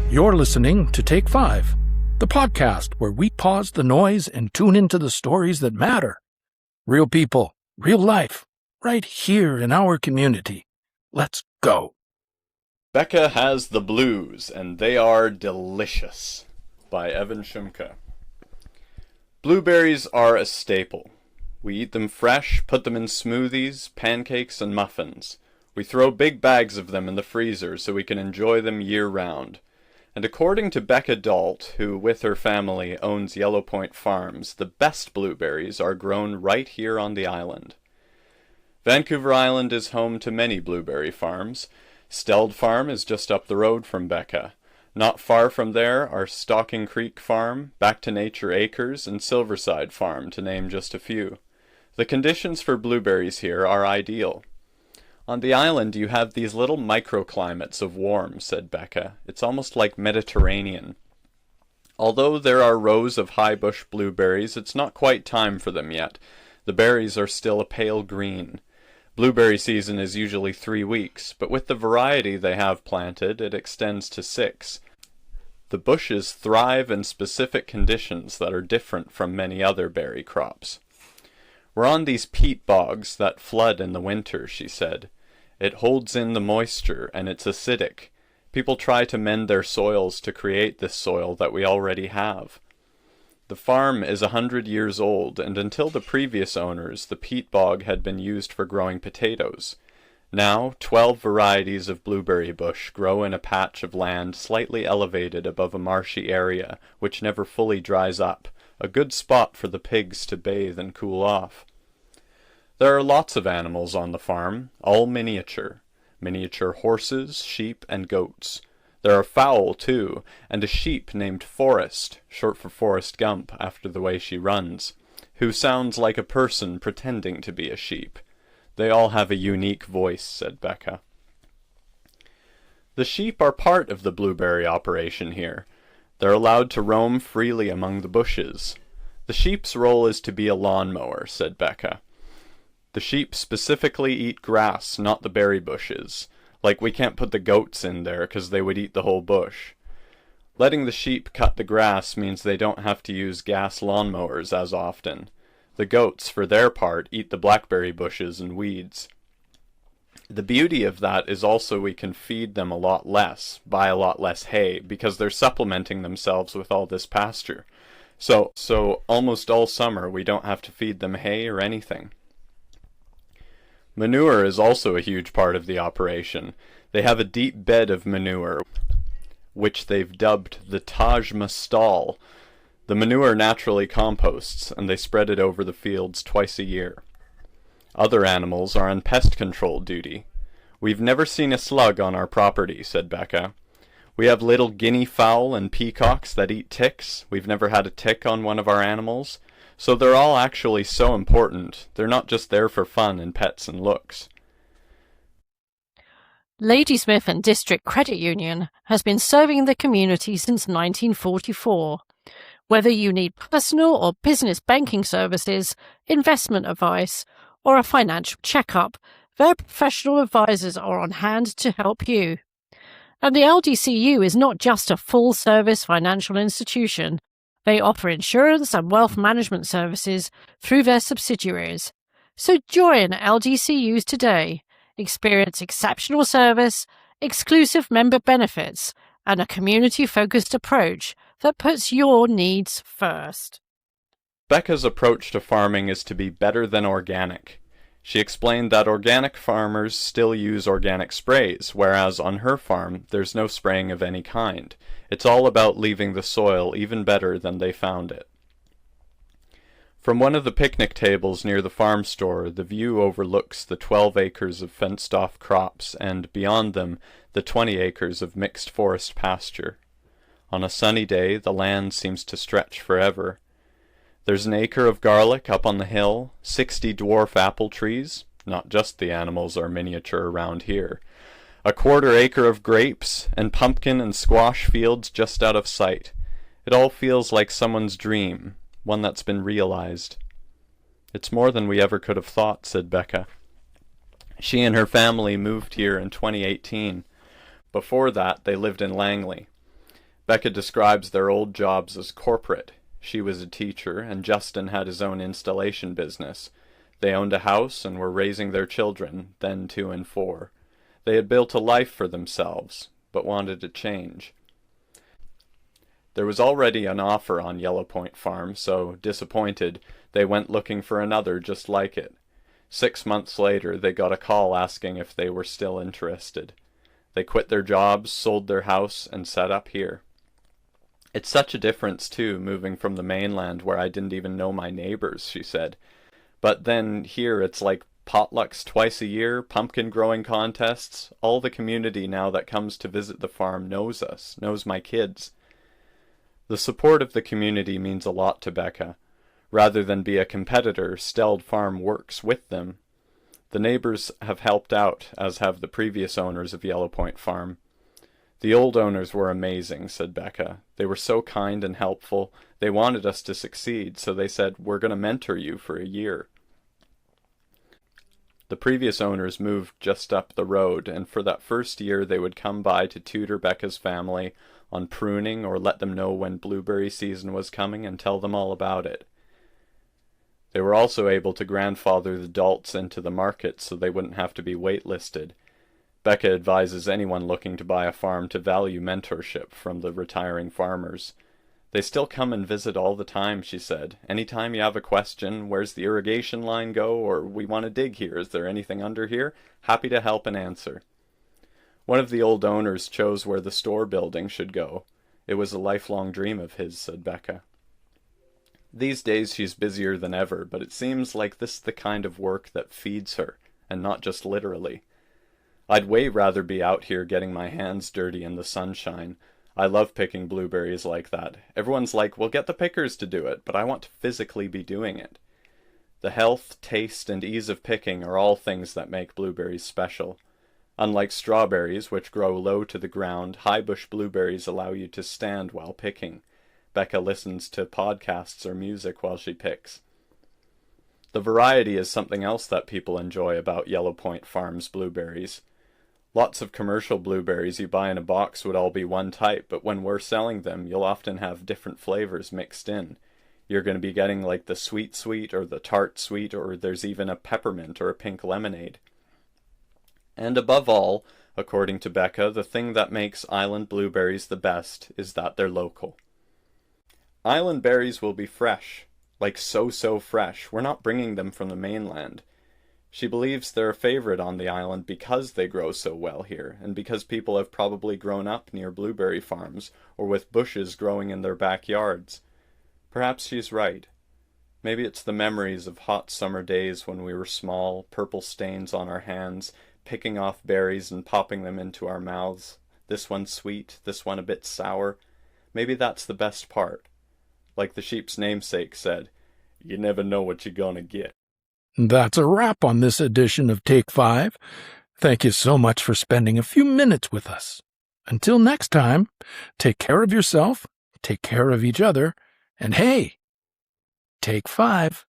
You're listening to Take 5, the podcast where we pause the noise and tune into the stories that matter. Real people, real life, right here in our community. Let's go. Becca has the blues, and they are delicious. By Evan Shumka. Blueberries are a staple. We eat them fresh, put them in smoothies, pancakes, and muffins. We throw big bags of them in the freezer so we can enjoy them year-round. And according to Becca Dault, who with her family owns Yellow Point Farms, the best blueberries are grown right here on the island. Vancouver Island is home to many blueberry farms. Steld Farm is just up the road from Becca. Not far from there are Stocking Creek Farm, Back to Nature Acres, and Silverside Farm, to name just a few. The conditions for blueberries here are ideal. On the island you have these little microclimates of warm, said Becca. It's almost like Mediterranean. Although there are rows of high bush blueberries, it's not quite time for them yet. The berries are still a pale green. Blueberry season is usually 3 weeks, but with the variety they have planted, it extends to 6. The bushes thrive in specific conditions that are different from many other berry crops. We're on these peat bogs that flood in the winter, she said. It holds in the moisture, and it's acidic. People try to mend their soils to create this soil that we already have. The farm is 100 years old, and until the previous owners, the peat bog had been used for growing potatoes. Now, 12 varieties of blueberry bush grow in a patch of land slightly elevated above a marshy area, which never fully dries up, a good spot for the pigs to bathe and cool off. There are lots of animals on the farm, all miniature. Miniature horses, sheep, and goats. There are fowl, too, and a sheep named Forrest, short for Forrest Gump after the way she runs, who sounds like a person pretending to be a sheep. They all have a unique voice, said Becca. The sheep are part of the blueberry operation here. They're allowed to roam freely among the bushes. The sheep's role is to be a lawnmower, said Becca. The sheep specifically eat grass, not the berry bushes. Like we can't put the goats in there because they would eat the whole bush. Letting the sheep cut the grass means they don't have to use gas lawnmowers as often. The goats, for their part, eat the blackberry bushes and weeds. The beauty of that is also we can feed them a lot less, buy a lot less hay, because they're supplementing themselves with all this pasture. So almost all summer we don't have to feed them hay or anything. Manure is also a huge part of the operation. They have a deep bed of manure, which they've dubbed the Taj Mahal. The manure naturally composts, and they spread it over the fields twice a year. Other animals are on pest control duty. We've never seen a slug on our property, said Becca. We have little guinea fowl and peacocks that eat ticks. We've never had a tick on one of our animals. So they're all actually so important. They're not just there for fun and pets and looks. Ladysmith and District Credit Union has been serving the community since 1944. Whether you need personal or business banking services, investment advice, or a financial checkup, their professional advisors are on hand to help you. And the LDCU is not just a full-service financial institution. They offer insurance and wealth management services through their subsidiaries. So join LDCUs today. Experience exceptional service, exclusive member benefits, and a community-focused approach that puts your needs first. Becca's approach to farming is to be better than organic. She explained that organic farmers still use organic sprays, whereas on her farm there's no spraying of any kind. It's all about leaving the soil even better than they found it. From one of the picnic tables near the farm store, the view overlooks the 12 acres of fenced-off crops and, beyond them, the 20 acres of mixed forest pasture. On a sunny day, the land seems to stretch forever. There's an acre of garlic up on the hill, 60 dwarf apple trees, not just the animals are miniature around here, a quarter acre of grapes, and pumpkin and squash fields just out of sight. It all feels like someone's dream, one that's been realized. It's more than we ever could have thought, said Becca. She and her family moved here in 2018. Before that, they lived in Langley. Becca describes their old jobs as corporate. She was a teacher, and Justin had his own installation business. They owned a house and were raising their children, then 2 and 4. They had built a life for themselves, but wanted a change. There was already an offer on Yellow Point Farm, so, disappointed, they went looking for another just like it. 6 months later, they got a call asking if they were still interested. They quit their jobs, sold their house, and set up here. It's such a difference, too, moving from the mainland where I didn't even know my neighbors, she said. But then here it's like potlucks twice a year, pumpkin growing contests. All the community now that comes to visit the farm knows us, knows my kids. The support of the community means a lot to Becca. Rather than be a competitor, Steld Farm works with them. The neighbors have helped out, as have the previous owners of Yellow Point Farm. The old owners were amazing, said Becca. They were so kind and helpful. They wanted us to succeed, so they said, we're going to mentor you for a year. The previous owners moved just up the road, and for that first year they would come by to tutor Becca's family on pruning or let them know when blueberry season was coming and tell them all about it. They were also able to grandfather the Daults into the market so they wouldn't have to be waitlisted. Becca advises anyone looking to buy a farm to value mentorship from the retiring farmers. They still come and visit all the time, she said. Anytime you have a question, where's the irrigation line go, or we want to dig here, is there anything under here? Happy to help and answer. One of the old owners chose where the store building should go. It was a lifelong dream of his, said Becca. These days she's busier than ever, but it seems like this is the kind of work that feeds her, and not just literally. I'd way rather be out here getting my hands dirty in the sunshine. I love picking blueberries like that. Everyone's like, well, get the pickers to do it, but I want to physically be doing it. The health, taste, and ease of picking are all things that make blueberries special. Unlike strawberries, which grow low to the ground, high-bush blueberries allow you to stand while picking. Becca listens to podcasts or music while she picks. The variety is something else that people enjoy about Yellow Point Farm's blueberries. Lots of commercial blueberries you buy in a box would all be one type, but when we're selling them, you'll often have different flavors mixed in. You're going to be getting like the sweet or the tart sweet, or there's even a peppermint or a pink lemonade. And above all, according to Becca, the thing that makes island blueberries the best is that they're local. Island berries will be fresh, like so fresh. We're not bringing them from the mainland. She believes they're a favorite on the island because they grow so well here, and because people have probably grown up near blueberry farms, or with bushes growing in their backyards. Perhaps she's right. Maybe it's the memories of hot summer days when we were small, purple stains on our hands, picking off berries and popping them into our mouths. This one sweet, this one a bit sour. Maybe that's the best part. Like the sheep's namesake said, you never know what you're gonna get. That's a wrap on this edition of Take 5. Thank you so much for spending a few minutes with us. Until next time, take care of yourself, take care of each other, and hey, take 5.